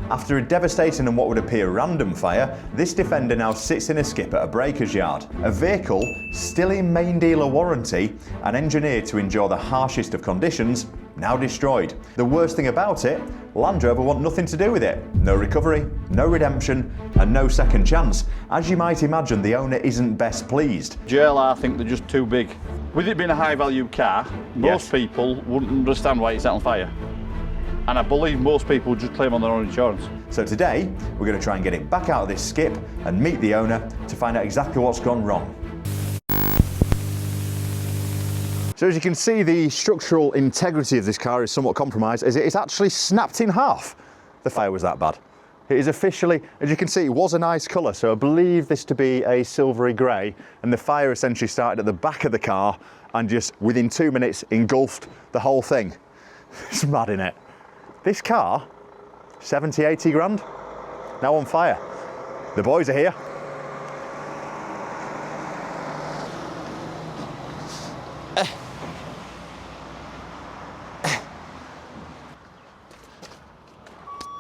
After a devastating and what would appear random fire, this Defender now sits in a skip at a breaker's yard. A vehicle still in main dealer warranty and engineered to endure the harshest of conditions, now destroyed. The worst thing about it, Land Rover want nothing to do with it. No recovery, no redemption, and no second chance. As you might imagine, the owner isn't best pleased. JLR think they're just too big. With it being a high value car, most people wouldn't understand why it's set on fire. And I believe most people would just claim on their own insurance. So today, we're going to try and get it back out of this skip and meet the owner to find out exactly what's gone wrong. So as you can see, the structural integrity of this car is somewhat compromised as it is actually snapped in half. The fire was that bad. It is officially, as you can see, it was a nice colour, so I believe this to be a silvery grey, and the fire essentially started at the back of the car and just within 2 minutes engulfed the whole thing. It's mad, innit? This car, 70, 80 grand, now on fire. The boys are here.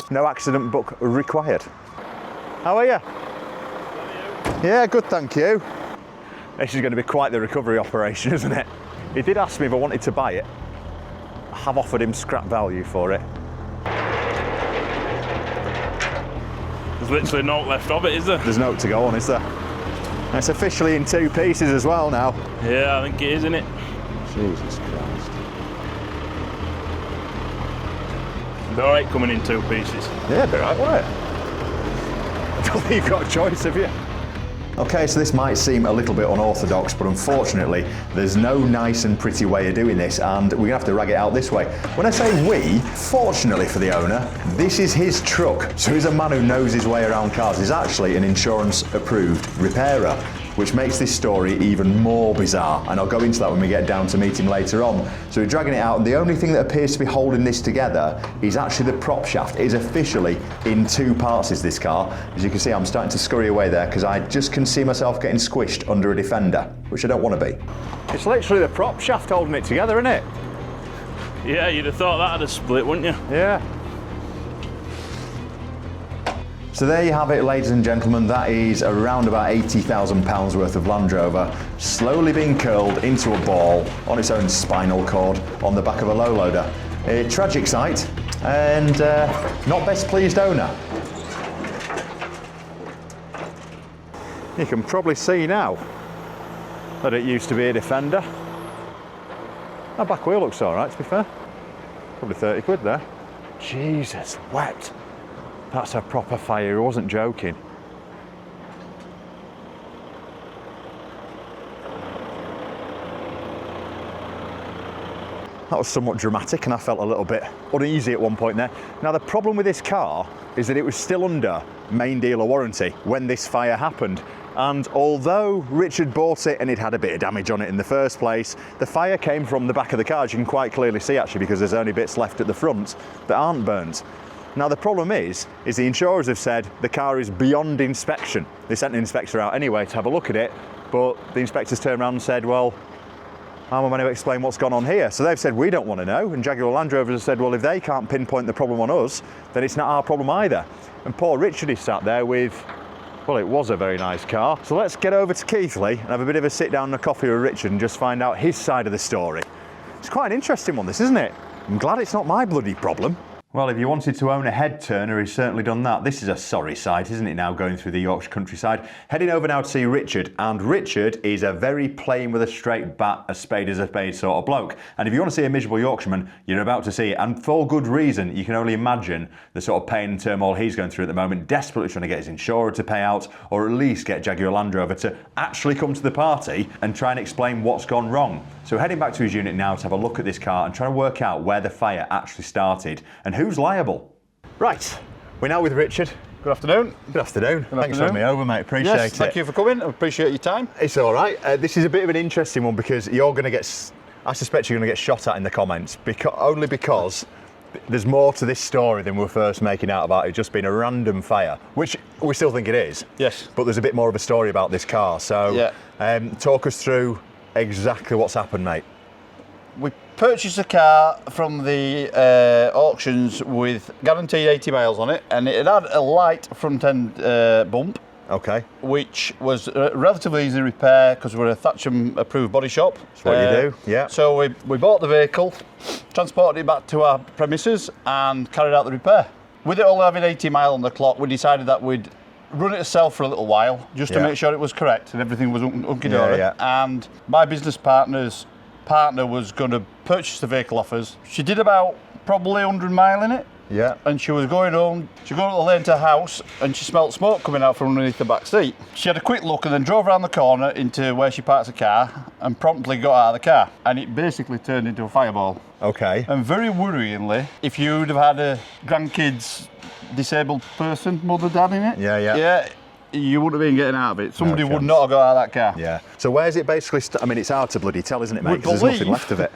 No accident book required. How are you? Yeah, good, thank you. This is going to be quite the recovery operation, isn't it? He did ask me if I wanted to buy it. I have offered him scrap value for it. There's literally no left of it, is there? There's no to go on, is there? And it's officially in 2 pieces as well now. Yeah, I think it is, isn't it? Jesus Christ. It's all right coming in 2 pieces. Yeah, it'd be right, wouldn't it? I don't think you've got a choice, have you? Okay, so this might seem a little bit unorthodox, but unfortunately, there's no nice and pretty way of doing this, and we're gonna have to rag it out this way. When I say we, fortunately for the owner, this is his truck. So he's a man who knows his way around cars. He's actually an insurance-approved repairer, which makes this story even more bizarre, and I'll go into that when we get down to meet him later on. So we're dragging it out, and the only thing that appears to be holding this together is actually the prop shaft. It is officially in 2 parts, is this car. As you can see, I'm starting to scurry away there because I just can see myself getting squished under a Defender, which I don't want to be. It's literally the prop shaft holding it together, isn't it? Yeah, you'd have thought that'd have split, wouldn't you? Yeah. So there you have it, ladies and gentlemen. That is around about £80,000 worth of Land Rover slowly being curled into a ball on its own spinal cord on the back of a low loader. A tragic sight and not best pleased owner. You can probably see now that it used to be a Defender. That back wheel looks all right, to be fair. Probably 30 quid there. Jesus, wet. That's a proper fire, he wasn't joking. That was somewhat dramatic and I felt a little bit uneasy at one point there. Now the problem with this car is that it was still under main dealer warranty when this fire happened. And although Richard bought it and it had a bit of damage on it in the first place, the fire came from the back of the car, as you can quite clearly see actually, because there's only bits left at the front that aren't burnt. Now the problem is the insurers have said the car is beyond inspection. They sent an inspector out anyway to have a look at it, but the inspectors turned around and said, well, how am I going to explain what's gone on here? So they've said, we don't want to know. And Jaguar Land Rovers have said, well, if they can't pinpoint the problem on us, then it's not our problem either. And poor Richard is sat there with, well, it was a very nice car. So let's get over to Keighley and have a bit of a sit down and a coffee with Richard and just find out his side of the story. It's quite an interesting one, this, isn't it? I'm glad it's not my bloody problem. Well, if you wanted to own a head turner, he's certainly done that. This is a sorry sight, isn't it, now going through the Yorkshire countryside. Heading over now to see Richard, and Richard is a very plain with a straight bat, a spade is a spade sort of bloke. And if you want to see a miserable Yorkshireman, you're about to see it, and for good reason. You can only imagine the sort of pain and turmoil he's going through at the moment, desperately trying to get his insurer to pay out, or at least get Jaguar Land Rover to actually come to the party and try and explain what's gone wrong. So heading back to his unit now to have a look at this car and try to work out where the fire actually started and who's liable. Right, we're now with Richard. Good afternoon. Good afternoon. Thanks for having me over, mate. Appreciate it. Thank you for coming. I appreciate your time. It's all right. This is a bit of an interesting one because you're going to get, I suspect you're going to get shot at in the comments, only because there's more to this story than we were first making out about it just being a random fire, which we still think it is. Yes. But there's a bit more of a story about this car. So yeah. Talk us through exactly what's happened, mate. We purchased a car from the auctions with guaranteed 80 miles on it, and it had a light front end bump. Okay. Which was relatively easy to repair because we're a Thatcham approved body shop. That's what you do, yeah. So we bought the vehicle, transported it back to our premises and carried out the repair. With it only having 80 miles on the clock, we decided that we'd run it ourselves for a little while just to make sure it was correct and everything was hunky-dory. And my business partner's partner was going to purchase the vehicle off us. She did about probably 100 miles in it. Yeah. And she was going home, she got up the lane to her house and she smelt smoke coming out from underneath the back seat. She had a quick look and then drove around the corner into where she parks the car and promptly got out of the car. And it basically turned into a fireball. Okay. And very worryingly, if you'd have had a grandkids disabled person, mother, dad in it, yeah, you wouldn't have been getting out of it. Somebody would not have got out of that car. Yeah. So where's it basically? I mean, it's hard to bloody tell, isn't it, mate? 'Cause there's nothing left of it.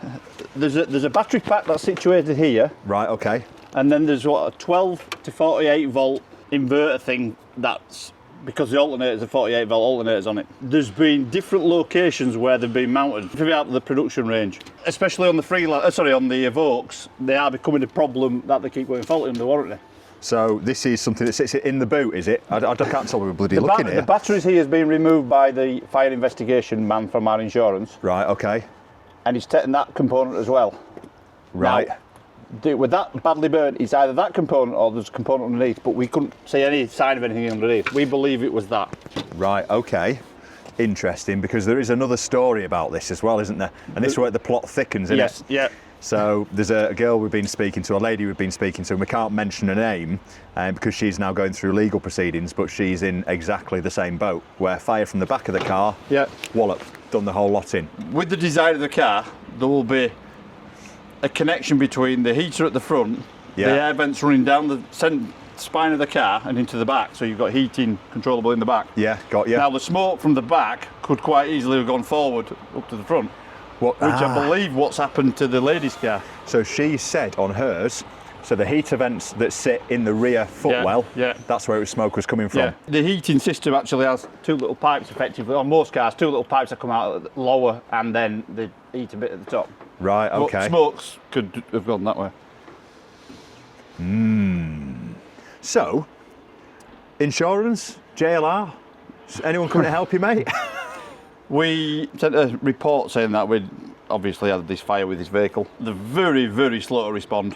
There's a battery pack that's situated here. Right. Okay. And then there's what, a 12 to 48 volt inverter thing that's, because the alternators are 48 volt alternators on it. There's been different locations where they've been mounted throughout the production range. Especially on the on the Evokes, they are becoming a problem that they keep going faulty under warranty. So this is something that sits in the boot, is it? I can't tell we're bloody looking here. The batteries here has been removed by the fire investigation man from our insurance. Right, okay. And he's taken that component as well. Right. Now, with that badly burnt, it's either that component or there's a component underneath, but we couldn't see any sign of anything underneath. We believe it was that. Right, okay. Interesting, because there is another story about this as well, isn't there? And this is where the plot thickens, isn't it? Yes, yeah. So there's a girl we've been speaking to, a lady we've been speaking to, and we can't mention her name because she's now going through legal proceedings, but she's in exactly the same boat, where fire from the back of the car, wallop, done the whole lot in. With the design of the car, there will be a connection between the heater at the front, the air vents running down the spine of the car and into the back, so you've got heating controllable in the back. Yeah, got you. Now the smoke from the back could quite easily have gone forward up to the front, which I believe what's happened to the lady's car. So she said on hers, so the heater vents that sit in the rear footwell, that's where smoke was coming from. Yeah. The heating system actually has two little pipes effectively, on most cars, two little pipes that come out lower and then the heater bit at the top. Right, okay. But smokes could have gone that way. So, insurance, JLR, anyone coming to help you, mate? We sent a report saying that we'd obviously had this fire with this vehicle. They're very, very slow to respond.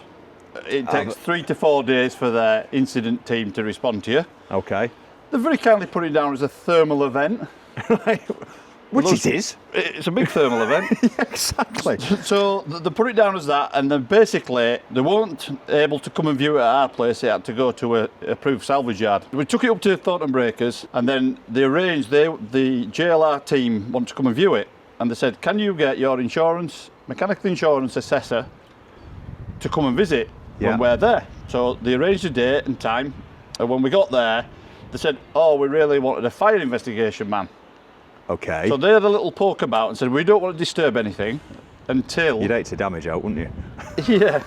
It takes 3 to 4 days for their incident team to respond to you. Okay. They very kindly put it down as a thermal event. Which it is. It's a big thermal event. Yeah, exactly. So they put it down as that, and then basically they weren't able to come and view it at our place. They had to go to a approved salvage yard. We took it up to Thornton Breakers, and then they arranged, the JLR team want to come and view it, and they said, can you get your insurance, mechanical insurance assessor to come and visit when we're there? So they arranged a date and time, and when we got there, they said, oh, we really wanted a fire investigation man. Okay. So they had a little poke about and said, we don't want to disturb anything until... You'd hate to damage out, wouldn't you? Yeah.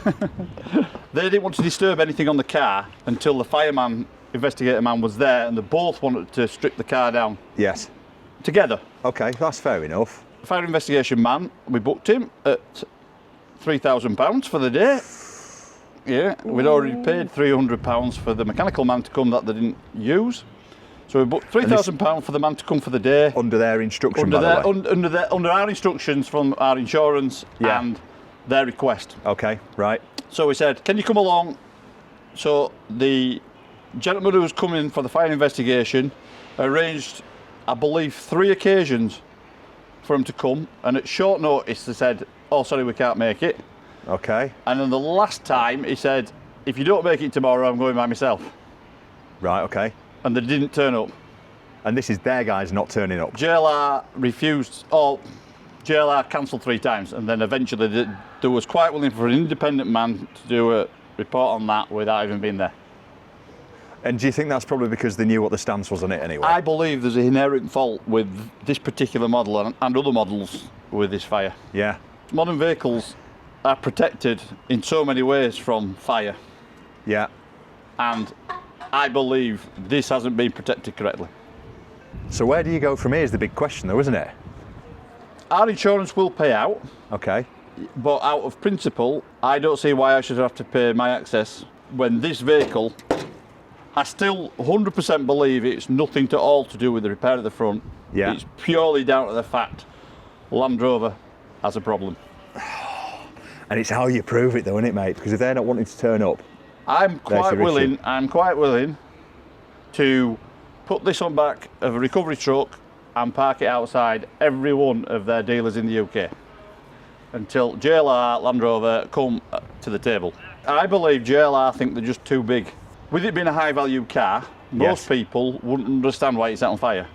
They didn't want to disturb anything on the car until the fireman, investigator man was there, and they both wanted to strip the car down. Yes. Together. Okay, that's fair enough. Fire investigation man, we booked him at £3,000 for the day. Yeah, we'd already paid £300 for the mechanical man to come that they didn't use. So we booked £3,000 for the man to come for the day. Under their instruction, by the way. Under our instructions from our insurance and their request. Okay, right. So we said, can you come along? So the gentleman who was coming for the fire investigation arranged, I believe, 3 occasions for him to come. And at short notice, they said, oh, sorry, we can't make it. Okay. And then the last time, he said, if you don't make it tomorrow, I'm going by myself. Right, okay. And they didn't turn up. And this is their guys not turning up. JLR refused, JLR cancelled 3 times, and then eventually they was quite willing for an independent man to do a report on that without even being there. And do you think that's probably because they knew what the stance was on it anyway? I believe there's an inherent fault with this particular model and other models with this fire. Yeah. Modern vehicles are protected in so many ways from fire. Yeah. And I believe this hasn't been protected correctly. So where do you go from here is the big question though, isn't it? Our insurance will pay out. Okay. But out of principle, I don't see why I should have to pay my excess when this vehicle, I still 100% believe it's nothing at all to do with the repair of the front. Yeah. It's purely down to the fact Land Rover has a problem. And it's how you prove it, though, isn't it, mate? Because if they're not wanting to turn up, I'm quite your issue. willing to put this on back of a recovery truck and park it outside every one of their dealers in the UK until JLR, Land Rover come to the table. I believe JLR think they're just too big. With it being a high value car, most people wouldn't understand why it's set on fire.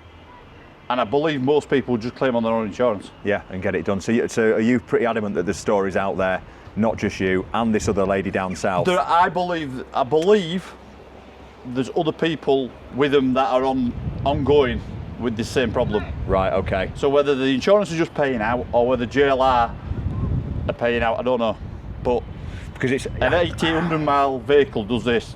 And I believe most people would just claim on their own insurance. yeah, and get it done. So are you pretty adamant that there's stories out there, not just you, and this other lady down south? I believe there's other people with them that are ongoing with the same problem. Right, okay. So whether the insurance is just paying out or whether JLR are paying out, I don't know. But Because it's an 1,800 mile vehicle does this.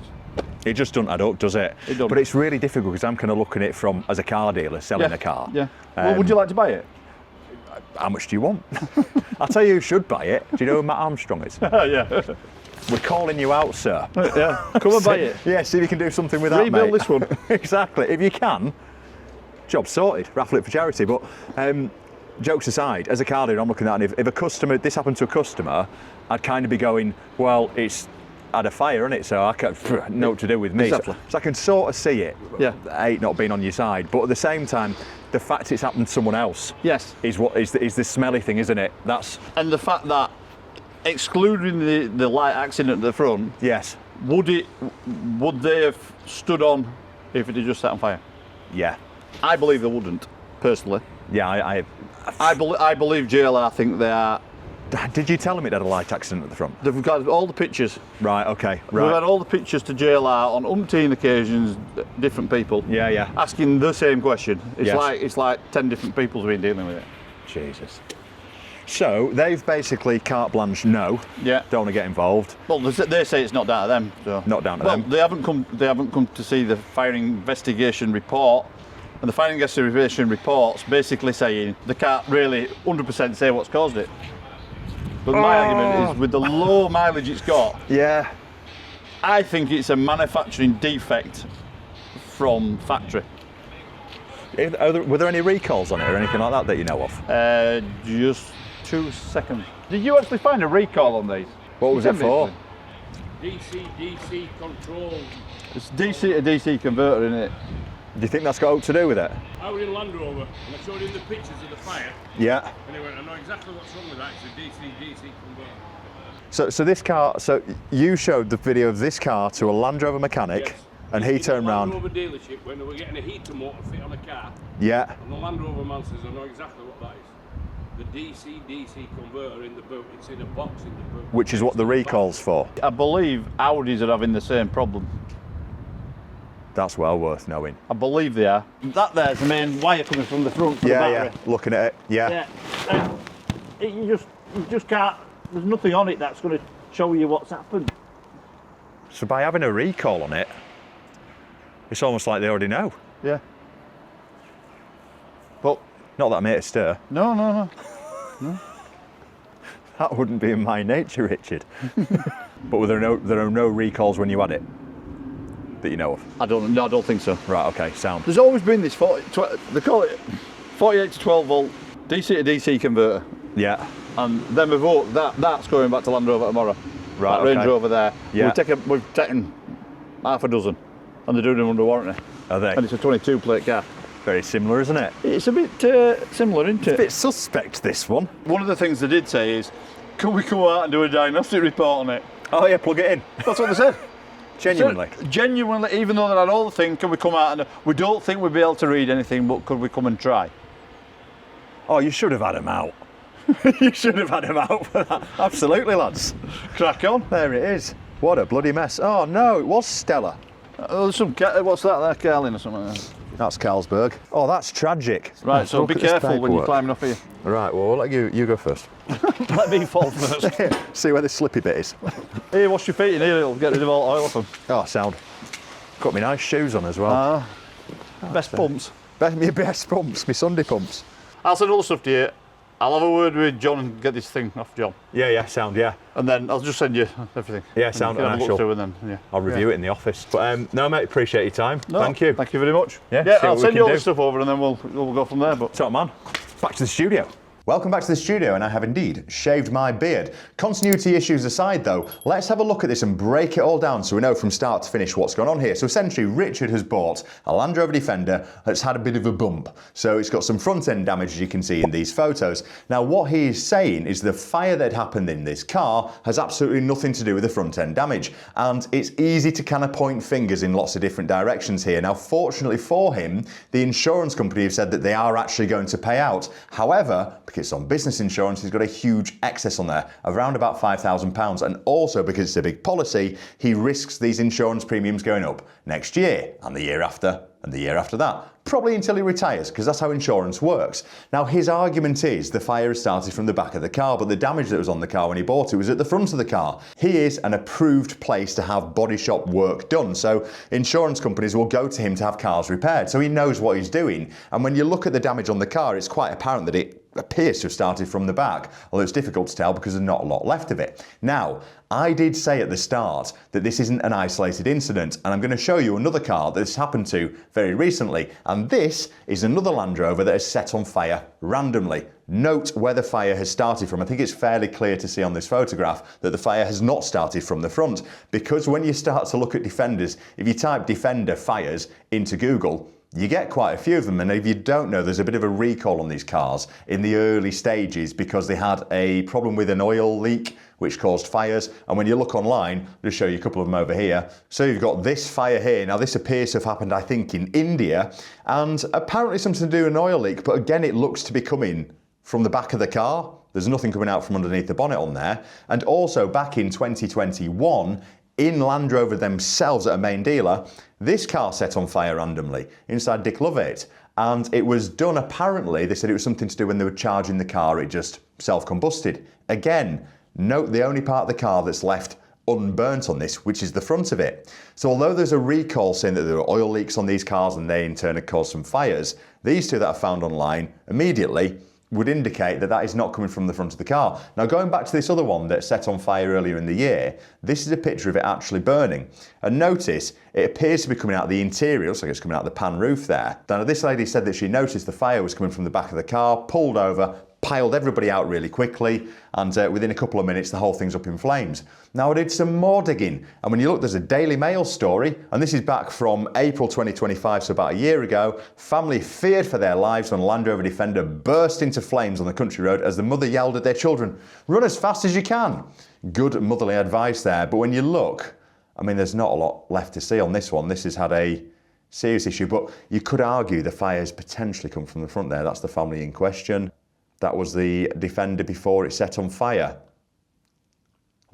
it just doesn't add up, does it? It don't. But it's really difficult because I'm kind of looking at it from as a car dealer selling a car. Yeah. Well, would you like to buy it? How much do you want? I'll tell you who should buy it. Do you know who Matt Armstrong is? Yeah. We're calling you out, sir. Yeah. Come and buy it. Yeah, see if you can do something with that, Rebuild mate. this one. Exactly. If you can, job sorted. Raffle it for charity. But jokes aside, as a car dealer, I'm looking at it, and if this happened to a customer, I'd kind of be going, well, it's had a fire in it, so I can't know what to do with me. Exactly. So I can sort of see it. Yeah. Eight not being on your side, but at the same time, the fact it's happened to someone else Yes. is what is the smelly thing, isn't it? That's And the fact that, excluding the light accident at the front, yes, would they have stood on if it had just set on fire? yeah, I believe they wouldn't, personally. yeah. I believe JLR think they are. Did you tell them it had a light accident at the front? They've got all the pictures. Right. Okay. We've Right. had all the pictures to JLR on umpteen occasions, different people. Yeah. Yeah. Asking the same question. Yes. It's like 10 different people who've been dealing with it. Jesus. So they've basically carte blanche. No. Yeah. Don't want to get involved. Well, they say it's not down to them. So. Not down to well, them. They haven't come to see the fire investigation report, and the fire investigation report's basically saying they can't really 100% say what's caused it. But my argument is, with the low mileage it's got, Yeah. I think it's a manufacturing defect from factory. Were there any recalls on it or anything like that you know of? Just 2 seconds. Did you actually find a recall on these? What was it for? DC control. It's DC to DC converter in it. Do you think that's got to do with it? I was in Land Rover and I showed him the pictures of the fire Yeah. and he went, I know exactly what's wrong with that, it's a DC converter. So this car. So you showed the video of this car to a Land Rover mechanic, Yes. and he turned In a round. Land Rover dealership when they were getting a heater motor fit on a car, Yeah. and the Land Rover man says, I know exactly what that is. The DC converter in the boot, it's in a box in the boot. Which is what the recall's for. I believe Audis are having the same problem. That's well worth knowing. I believe they are. That there's the main wire coming from the front for the Yeah. battery. Yeah. Looking at it. Yeah. Yeah. You just can't. There's nothing on it that's going to show you what's happened. So by having a recall on it, it's almost like they already know. Yeah. But Not that I made a stir. no. That wouldn't be in my nature, Richard. But there are no recalls when you had it that you know of. I don't think so. Right. Okay. Sound. There's always been this they call it 48 to 12 volt DC to DC converter, Yeah. and then that's going back to Land Rover tomorrow. Right. That Range Okay. Rover there. Yeah. We've taken half a dozen, and they're doing them under warranty. Are they? And it's a 22 plate car. Very similar, isn't it? It's a bit similar, isn't it? Bit suspect, this one. One of the things they did say is, can we come out and do a diagnostic report on it? Oh yeah, plug it in. That's what they said. Genuinely. So, genuinely, even though they had all the things, can we come out and we don't think we'd be able to read anything, but could we come and try? Oh, you should have had him out. You should have had him out for that. Absolutely, lads. Crack on. There it is. What a bloody mess. Oh no, it was Stella. There's some what's that there, Carlin or something? That's Carlsberg. Oh, that's tragic. Right, so Look be at this careful when you're paperwork. climbing off here. Right, well, I'll let you go first. Let me fall first. See where the slippy bit is. Here, wash your feet in here, it'll get rid of all oil off them. Oh, sound. Got me nice shoes on as well. Best pumps. My best pumps, my Sunday pumps. I'll send all the stuff to you. I'll have a word with John and get this thing off John. Yeah, sound, yeah. And then I'll just send you everything. Yeah, sound, and and have a look through and then, yeah. I'll review it in the office. But no, mate, appreciate your time. No, Thank you. Thank you very much. Yeah, I'll what send we you all can the do. stuff over and then we'll go from there. But Top man. Back to the studio. Welcome back to the studio, and I have indeed shaved my beard. Continuity issues aside though, let's have a look at this and break it all down so we know from start to finish what's going on here. So essentially Richard has bought a Land Rover Defender that's had a bit of a bump. So it's got some front end damage, as you can see in these photos. Now what he is saying is the fire that happened in this car has absolutely nothing to do with the front end damage. And it's easy to kind of point fingers in lots of different directions here. Now fortunately for him, the insurance company have said that they are actually going to pay out. However, because it's on business insurance, he's got a huge excess on there, around about £5,000. And also because it's a big policy, he risks these insurance premiums going up next year and the year after and the year after that. Probably until he retires, because that's how insurance works. Now his argument is the fire started from the back of the car, but the damage that was on the car when he bought it was at the front of the car. He is an approved place to have body shop work done, so insurance companies will go to him to have cars repaired, so he knows what he's doing. And when you look at the damage on the car, it's quite apparent that it appears to have started from the back, although it's difficult to tell because there's not a lot left of it. Now, I did say at the start that this isn't an isolated incident, and I'm going to show you another car that this happened to very recently, and this is another Land Rover that is set on fire randomly. Note where the fire has started from. I think it's fairly clear to see on this photograph that the fire has not started from the front, because when you start to look at Defenders, if you type Defender fires into Google, you get quite a few of them, and if you don't know, there's a bit of a recall on these cars in the early stages because they had a problem with an oil leak which caused fires. And when you look online, I'll just show you a couple of them over here. So you've got this fire here. Now this appears to have happened, I think, in India, and apparently something to do with an oil leak, but again, it looks to be coming from the back of the car. There's nothing coming out from underneath the bonnet on there. And also back in 2021, in Land Rover themselves at a main dealer, this car set on fire randomly inside Dick Lovett. And it was done, apparently, they said it was something to do when they were charging the car, it just self-combusted. Again, note the only part of the car that's left unburnt on this, which is the front of it. So although there's a recall saying that there were oil leaks on these cars and they in turn had caused some fires, these two that I found online immediately would indicate that that is not coming from the front of the car. Now going back to this other one that set on fire earlier in the year, this is a picture of it actually burning. And notice, it appears to be coming out of the interior, looks like it's coming out of the pan roof there. Now this lady said that she noticed the fire was coming from the back of the car, pulled over, piled everybody out really quickly, and within a couple of minutes the whole thing's up in flames. Now I did some more digging, and when you look, there's a Daily Mail story, and this is back from April 2025, so about a year ago. Family feared for their lives when a Land Rover Defender burst into flames on the country road as the mother yelled at their children, "Run as fast as you can." Good motherly advice there, but when you look, I mean, there's not a lot left to see on this one. This has had a serious issue, but you could argue the fire's potentially come from the front there. That's the family in question. That was the Defender before it set on fire.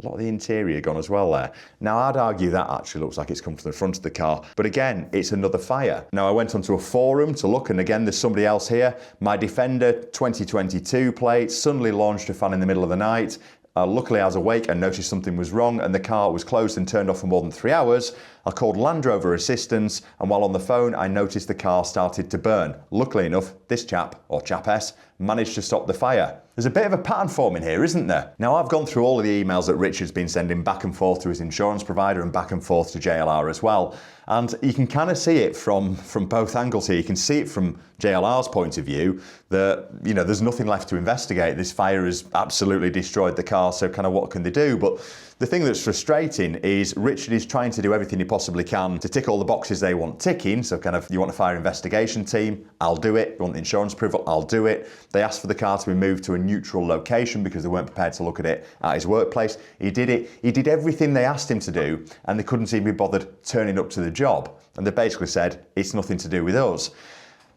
A lot of the interior gone as well there. Now I'd argue that actually looks like it's come from the front of the car, but again, it's another fire. Now I went onto a forum to look, and again, there's somebody else here. My Defender 2022 plate suddenly launched a fan in the middle of the night. Luckily I was awake and noticed something was wrong, and the car was closed and turned off for more than 3 hours. I called Land Rover Assistance, and while on the phone I noticed the car started to burn. Luckily enough, this chap, or chapess, managed to stop the fire. There's a bit of a pattern forming here, isn't there? Now I've gone through all of the emails that Richard's been sending back and forth to his insurance provider and back and forth to JLR as well. And you can kind of see it from both angles here. You can see it from JLR's point of view that, you know, there's nothing left to investigate. This fire has absolutely destroyed the car, so kind of what can they do? But the thing that's frustrating is Richard is trying to do everything he possibly can to tick all the boxes they want ticking. So kind of, you want a fire investigation team, I'll do it. You want the insurance approval, I'll do it. They asked for the car to be moved to a neutral location because they weren't prepared to look at it at his workplace. He did it. He did everything they asked him to do, and they couldn't even be bothered turning up to the job. And they basically said, it's nothing to do with us.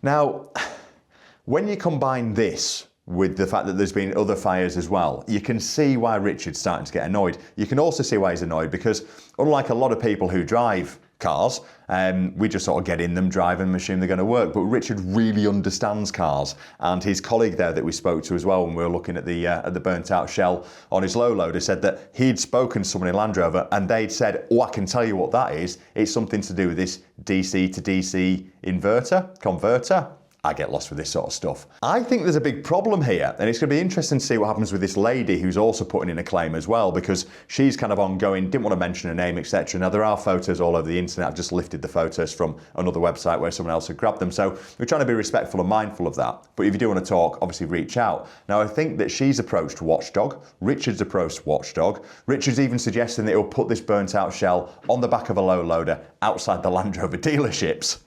Now, when you combine this with the fact that there's been other fires as well, you can see why Richard's starting to get annoyed. You can also see why he's annoyed because unlike a lot of people who drive cars, we just sort of get in them, drive them, assume they're going to work. But Richard really understands cars, and his colleague there that we spoke to as well when we were looking at the burnt out shell on his low loader said that he'd spoken to someone in Land Rover and they'd said, oh, I can tell you what that is. It's something to do with this DC to DC converter. I get lost with this sort of stuff. I think there's a big problem here, and it's going to be interesting to see what happens with this lady who's also putting in a claim as well, because she's kind of ongoing, didn't want to mention her name, etc. Now, there are photos all over the internet. I've just lifted the photos from another website where someone else had grabbed them, so we're trying to be respectful and mindful of that. But if you do want to talk, obviously reach out. Now, I think that she's approached Watchdog, Richard's approached Watchdog, Richard's even suggesting that he'll put this burnt out shell on the back of a low loader outside the Land Rover dealerships.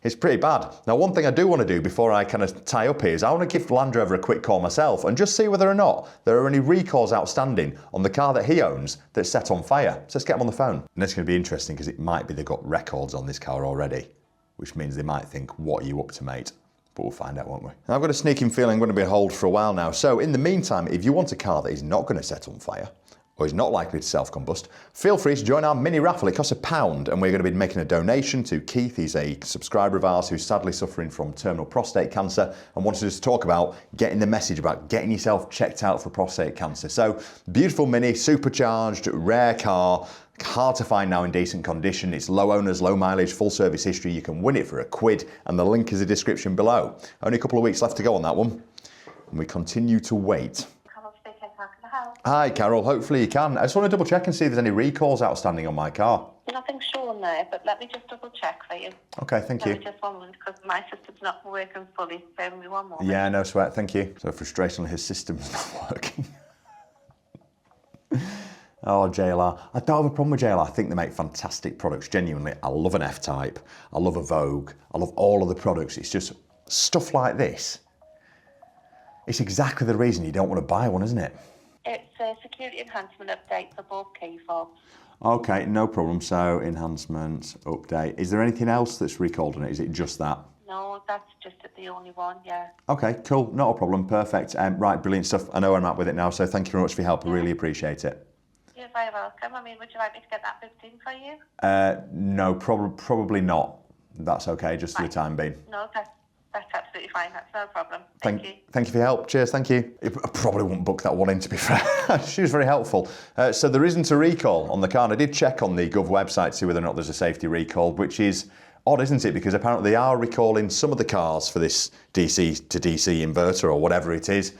It's pretty bad. Now, one thing I do want to do before I kind of tie up here is I want to give Land Rover a quick call myself and just see whether or not there are any recalls outstanding on the car that he owns that's set on fire. So let's get him on the phone. And it's going to be interesting because it might be they've got records on this car already, which means they might think, what are you up to, mate? But we'll find out, won't we? Now, I've got a sneaking feeling I'm going to be on hold for a while now. So in the meantime, if you want a car that is not going to set on fire, or is not likely to self-combust, feel free to join our mini raffle. It costs £1 and we're going to be making a donation to Keith. He's a subscriber of ours who's sadly suffering from terminal prostate cancer and wanted us to talk about getting the message about getting yourself checked out for prostate cancer. So, beautiful mini, supercharged, rare car, hard to find now in decent condition. It's low owners, low mileage, full service history. You can win it for a £1 and the link is in the description below. Only a couple of weeks left to go on that one and we continue to wait. Hi Carol, hopefully you can. I just want to double check and see if there's any recalls outstanding on my car. Nothing's shown there, but let me just double check for you. Okay, thank you. Just 1 moment, because my system's not working fully. Bear with me 1 moment. Yeah, no sweat, thank you. So frustratingly, his system's not working. Oh, JLR. I don't have a problem with JLR. I think they make fantastic products, genuinely. I love an F-Type. I love a Vogue. I love all of the products. It's just stuff like this. It's exactly the reason you don't want to buy one, isn't it? It's a security enhancement update for both key fobs. Okay, no problem. So, enhancement, update. Is there anything else that's recalled on it? Is it just that? No, that's just the only one, yeah. Okay, cool. Not a problem. Perfect. Right, brilliant stuff. I know where I'm at with it now, so thank you very much for your help. I really appreciate it. You're very welcome. I mean, would you like me to get that booked in for you? No, probably not. That's okay, just for the time being. No, that's absolutely fine. That's no problem. Thank you. Thank you for your help. Cheers, thank you. I probably wouldn't book that one in, to be fair. She was very helpful. So there isn't a recall on the car. And I did check on the Gov website to see whether or not there's a safety recall, which is odd, isn't it? Because apparently they are recalling some of the cars for this DC to DC inverter or whatever it is,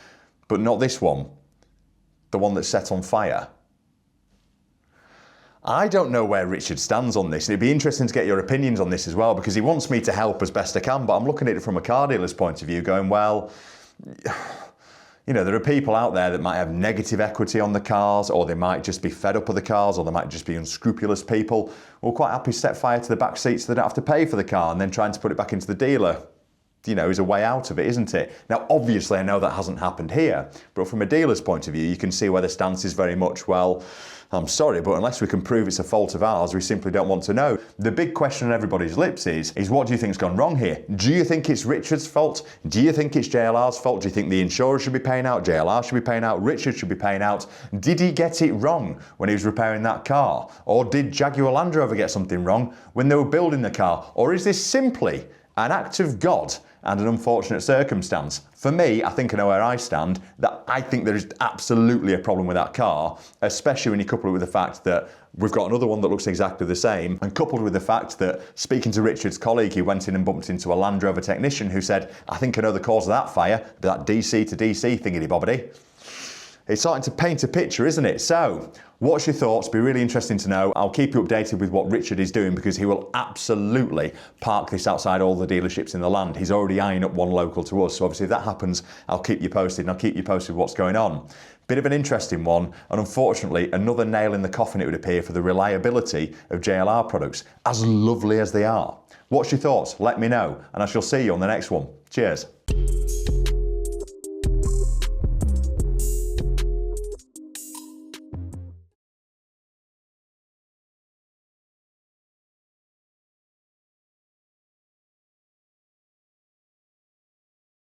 but not this one. The one that's set on fire. I don't know where Richard stands on this. It'd be interesting to get your opinions on this as well, because he wants me to help as best I can, but I'm looking at it from a car dealer's point of view going, well, you know, there are people out there that might have negative equity on the cars, or they might just be fed up with the cars, or they might just be unscrupulous people who are quite happy to set fire to the back seats so they don't have to pay for the car, and then trying to put it back into the dealer, you know, is a way out of it, isn't it? Now, obviously, I know that hasn't happened here, but from a dealer's point of view, you can see where the stance is very much, well, I'm sorry, but unless we can prove it's a fault of ours, we simply don't want to know. The big question on everybody's lips is what do you think's gone wrong here? Do you think it's Richard's fault? Do you think it's JLR's fault? Do you think the insurer should be paying out? JLR should be paying out? Richard should be paying out? Did he get it wrong when he was repairing that car? Or did Jaguar Land Rover get something wrong when they were building the car? Or is this simply an act of God and an unfortunate circumstance? For me, I think I know where I stand, that I think there is absolutely a problem with that car, especially when you couple it with the fact that we've got another one that looks exactly the same, and coupled with the fact that, speaking to Richard's colleague, he went in and bumped into a Land Rover technician who said, I think I know the cause of that fire, that DC to DC thingy-bobbity. It's starting to paint a picture, isn't it? So, what's your thoughts? Be really interesting to know. I'll keep you updated with what Richard is doing, because he will absolutely park this outside all the dealerships in the land. He's already eyeing up one local to us. So obviously if that happens, I'll keep you posted, and I'll keep you posted with what's going on. Bit of an interesting one, and unfortunately another nail in the coffin, it would appear, for the reliability of JLR products, as lovely as they are. What's your thoughts? Let me know, and I shall see you on the next one. Cheers.